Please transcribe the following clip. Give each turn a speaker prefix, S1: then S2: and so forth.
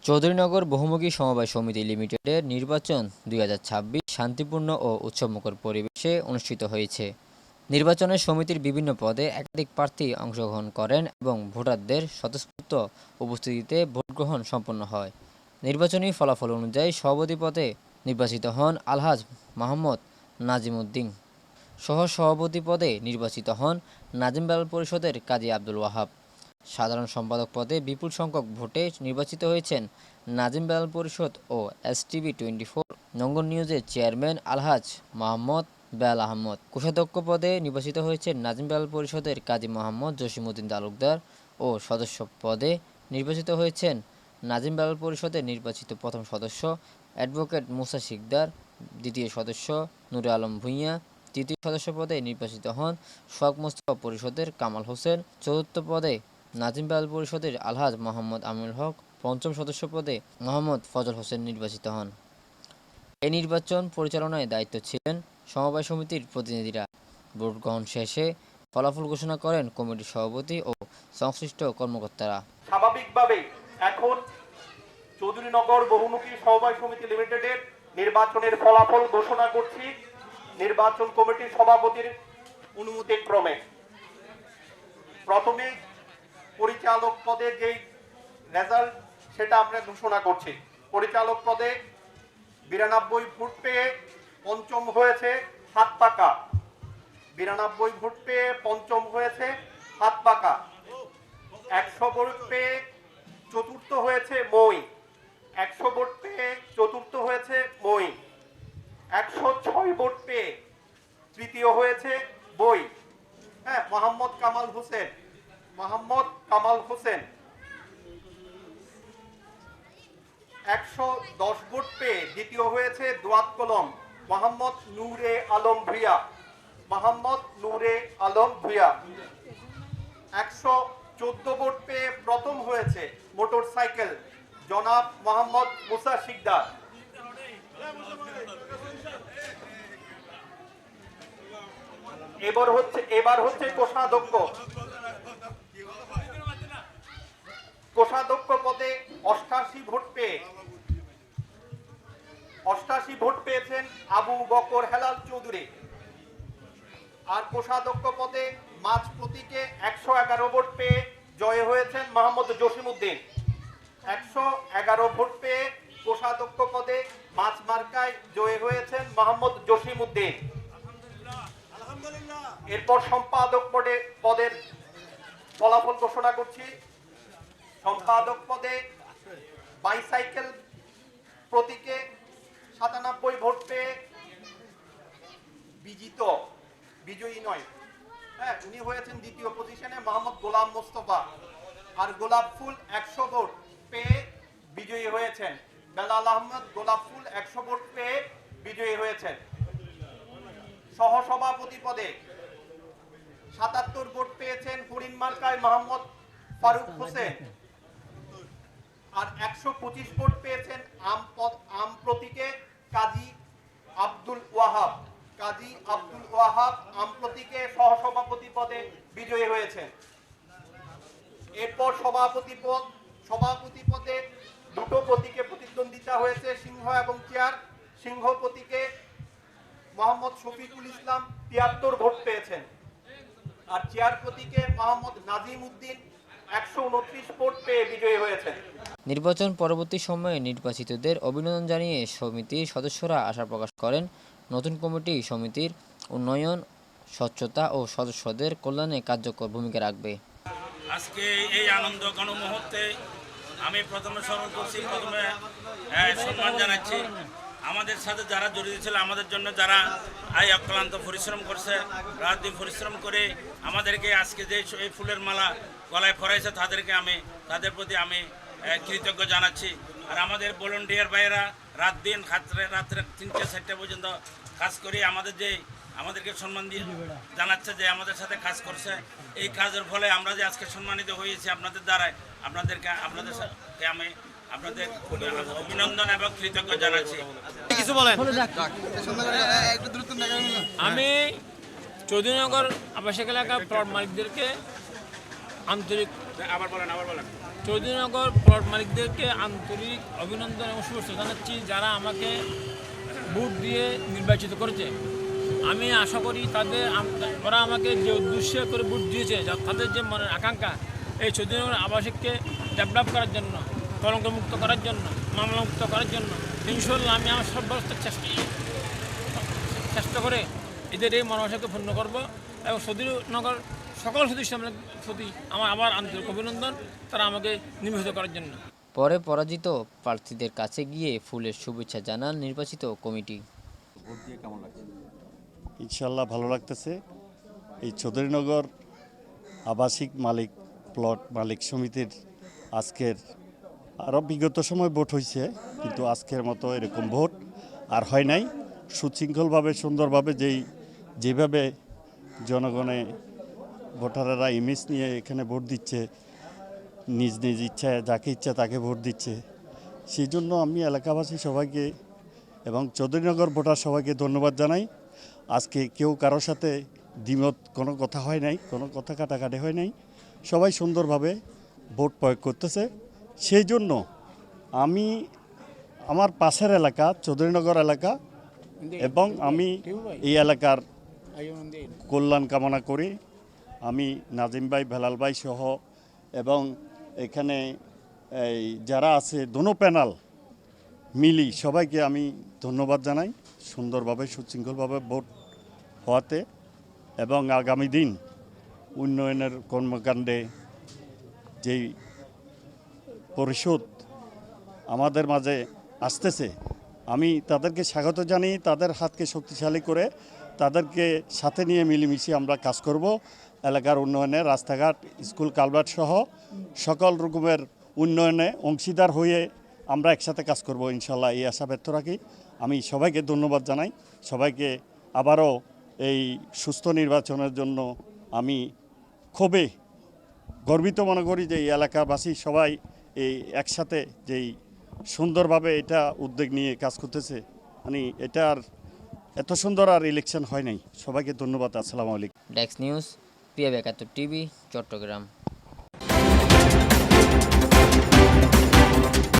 S1: চৌধুরীনগর বহুমুখী সমবায় সমিতি লিমিটেডের নির্বাচন ২০২৬ শান্তিপূর্ণ ও উৎসবমুখর পরিবেশে অনুষ্ঠিত হয়েছে। নির্বাচনে সমিতির বিভিন্ন পদে একাধিক প্রার্থী অংশগ্রহণ করেন এবং ভোটারদের স্বতঃস্ফূর্ত উপস্থিতিতে ভোটগ্রহণ সম্পন্ন হয়। নির্বাচনী ফলাফল অনুযায়ী সভাপতি পদে নির্বাচিত হন আলহাজ মোহাম্মদ নাজিম উদ্দিন। সহ-সভাপতি পদে নির্বাচিত হন নাজিম বেলাল পরিষদের কাজী আব্দুল ওয়াহাব। সাধারণ সম্পাদক পদে বিপুল সংখ্যক ভোটে নির্বাচিত হয়েছেন নাজিম বেলাল পরিষদ ও STV24 নঙ্গন নিউজের চেয়ারম্যান আলহাজ মোহাম্মদ বেলাল আহমদ। কোষাধ্যক্ষ পদে নির্বাচিত হয়েছেন নাজিম বেলাল পরিষদের কাজী মোহাম্মদ জসিমউদ্দিন তালুকদার ও সদস্য পদে নির্বাচিত হয়েছেন নাজিম বেলাল পরিষদের নির্বাচিত প্রথম সদস্য অ্যাডভোকেট মুসা শিকদার, দ্বিতীয় সদস্য নূরে আলম ভূঁইয়া, তৃতীয় সদস্য পদে নির্বাচিত হন শখ মোস্তফা পরিষদের কামাল হোসেন, চতুর্থ পদে নাজিম বেলাল পরিষদের আলহাজ মোহাম্মদ আমিনুল হক, পঞ্চম সদস্য পদে মোহাম্মদ ফজল হোসেন নির্বাচিত হন। এই নির্বাচন পরিচালনায় দায়িত্ব ছিলেন সমবায় সমিতির প্রতিনিধিরা। ভোট গ্রহণ শেষে ফলাফল ঘোষণা করেন কমিটির সভাপতি ও সংশ্লিষ্ট কর্মকর্তারা।
S2: স্বাভাবিকভাবেই এখন চৌধুরীনগর বহুমুখী সমবায় সমিতি লিমিটেডের নির্বাচনের ফলাফল ঘোষণা করছি নির্বাচন কমিটির সভাপতির অনুমতিক্রমে। প্রথমে পরিচালক পদে যেই রেজাল্ট সেটা আমরা ঘোষণা করছি। পরিচালক পদে 92 ভোট পেয়ে পঞ্চম হয়েছে হাত পাকা। 92 ভোট পেয়ে পঞ্চম হয়েছে হাত পাকা। 100 ভোট পেয়ে চতুর্থ হয়েছে মই। 100 ভোট পেয়ে চতুর্থ হয়েছে মই। 106 ভোট পেয়ে তৃতীয় হয়েছে বই। মোহাম্মদ কামাল হোসেন। 110 ভোট পেয়ে দ্বিতীয় হয়েছে দোয়াত কলম মোহাম্মদ নূরে আলম ভূঁইয়া। 114 ভোট পেয়ে প্রথম হয়েছে মোটরসাইকেল জনাব মোহাম্মদ মুসা শিকদার। এবার হচ্ছে কোষাধ্যক্ষ পদে 88 ভোট পেয়েছেন আবু বকর হেলাল চৌধুরী। আর কোষাধ্যক্ষ পদে মাছ প্রতীকে 111 ভোট পেয়ে জয় হয়েছেন মোহাম্মদ জসিমউদ্দিন। 111 ভোট পেয়ে কোষাধ্যক্ষ পদে মাছ মার্কায় জয় হয়েছেন মোহাম্মদ জসিমউদ্দিন। এরপর সম্পাদক পদের ফলাফল ঘোষণা করছি। সম্পাদক পদে বাইসাইকেল প্রতীকে 97 ভোট পেয়ে বিজয়ী নয়, উনি হয়েছেন দ্বিতীয় পজিশনে মোহাম্মদ গোলাম মোস্তফা। আর গোলাপ ফুল 100 ভোট পেয়ে বিজয়ী হয়েছেন বেলাল আহমদ। গোলাপ ফুল 100 ভোট পেয়ে বিজয়ী হয়েছেন। সহসভাপতি পদে 77 ভোট পেয়েছেন হরিণ মার্কায় মোহাম্মদ ফারুক হোসেন। আর 125 ভোট পেয়েছেন আম প্রতীকে কাজী আব্দুল ওয়াহাব। আম প্রতীকে সহসভাপতি পদে বিজয়ী হয়েছেন। এরপর সভাপতি পদে দুটো প্রতীকে প্রতিদ্বন্দ্বিতা হয়েছে, সিংহ এবং চেয়ার। সিংহ প্রতীকে মোহাম্মদ শফিকুল ইসলাম 73 ভোট পেয়েছেন। আর চেয়ার প্রতীকে মোহাম্মদ নাজিম উদ্দিন 129 ভোট পেয়ে বিজয়ী হয়েছেন।
S1: নির্বাচন পরবর্তী সময়ে নির্বাচিতদের অভিনন্দন জানিয়ে সমিতির সদস্যরা আশা প্রকাশ করেন নতুন কমিটি সমিতির উন্নয়ন, স্বচ্ছতা ও সদস্যদের কল্যাণে কার্যকর ভূমিকা রাখবে।
S3: আজকে এই আনন্দ গণমুহূর্তে আমি প্রথমে সম্মান জানাচ্ছি আমাদের সাথে যারা জড়িত ছিল, আমাদের জন্য যারা অক্লান্ত পরিশ্রম করছে, রাত দিন পরিশ্রম করে আমাদেরকে আজকে যে এই ফুলের মালা গলায় পরাইছে তাদের প্রতি আমি কৃতজ্ঞ জানাচ্ছি। আর আমাদের ভলান্টিয়ার ভাইয়েরা রাত দিন রাত্রে 3-4 পর্যন্ত কাজ করে আমাদেরকে সম্মান দিয়ে জানাচ্ছে যে আমাদের সাথে কাজ করছে। এই কাজের ফলে আমরা যে আজকে সম্মানিত হয়েছি আপনাদের দ্বারাই, আপনাদের আমি আপনাদের অভিনন্দন এবং কৃতজ্ঞ জানাচ্ছি।
S4: কিছু বলেন। আমি চৌধুরীনগর আবাসিক এলাকা প্লট মালিকদেরকে আন্তরিক চৌধুরীনগর প্লট মালিকদেরকে আন্তরিক অভিনন্দন এবং শুভেচ্ছা জানাচ্ছি, যারা আমাকে ভোট দিয়ে নির্বাচিত করেছে। আমি আশা করি ওরা আমাকে যে উদ্দেশ্যে করে ভোট দিয়েছে, তাদের যে মনের আকাঙ্ক্ষা এই চৌধুরীনগর আবাসিককে ডেভেলপ করার জন্য, কলঙ্কমুক্ত করার জন্য, মামলামুক্ত করার জন্য ইনশাল্লাহ আমি আমার সর্বোচ্চ চেষ্টা করে এদের এই মনোবাসকে পূর্ণ করব। এবং চৌধুরীনগর সকল সদস্যদের প্রতি আমার আবার আন্তরিক অভিনন্দন, তারা আমাকে নির্বাচিত করার জন্য।
S1: পরে পরাজিত প্রার্থীদের কাছে গিয়ে ফুলের শুভেচ্ছা জানান নির্বাচিত কমিটি।
S5: ইনশাল্লাহ ভালো লাগতেছে। এই চৌধুরীনগর আবাসিক মালিক প্লট মালিক সমিতির আজকের আরও বিগত সময় ভোট হয়েছে, কিন্তু আজকের মতো এরকম ভোট আর হয় নাই। সুশৃঙ্খলভাবে সুন্দরভাবে যেভাবে জনগণে ভোটারেরা ইমেজ নিয়ে এখানে ভোট দিচ্ছে, নিজ নিজ ইচ্ছায় যাকে ইচ্ছা তাকে ভোট দিচ্ছে, সেই জন্য আমি এলাকাবাসী সবাইকে এবং চৌধুরীনগর ভোটার সবাইকে ধন্যবাদ জানাই। আজকে কেউ কারোর সাথে দ্বিমত কোনো কথা হয় নাই, কোনো কথা কাটাকাটি হয় নাই, সবাই সুন্দরভাবে ভোট প্রয়োগ করতেছে। সেই জন্য আমি আমার পাশের এলাকা চৌধুরীনগর এলাকা এবং আমি এই এলাকার কল্যাণ কামনা করি। আমি নাজিম ভাই, বেলাল ভাই সহ এবং এখানে এই যারা আছে দোনো প্যানেল মিলি সবাইকে আমি ধন্যবাদ জানাই সুন্দরভাবে সুশৃঙ্খলভাবে ভোট হওয়াতে। এবং আগামী দিন উন্নয়নের কর্মকাণ্ডে যেই পরিষদ আমাদের মাঝে আসতেছে, আমি তাদেরকে স্বাগত জানিয়ে তাদের হাতকে শক্তিশালী করে তাদেরকে সাথে নিয়ে মিলেমিশে আমরা কাজ করব। এলাকার উন্নয়নে রাস্তাঘাট, স্কুল, কালভার্ট সহ সকল রকমের উন্নয়নে অংশীদার হয়ে আমরা একসাথে কাজ করব ইনশাল্লাহ, এই আশা ব্যক্ত রাখি। আমি সবাইকে ধন্যবাদ জানাই। সবাইকে আবারও এই সুস্থ নির্বাচনের জন্য আমি খুবই গর্বিত মনে করি যে এই এলাকাবাসী সবাই এই একসাথে যেই সুন্দরভাবে এটা উদ্যোগ নিয়ে কাজ করতেছে, মানে এটার এত সুন্দর আর ইলেকশন হয় নাই। সবাইকে ধন্যবাদ। আসসালামু আলাইকুম।
S1: ডেস্ক নিউজ, পিএ ৭১ টিভি, চট্টগ্রাম।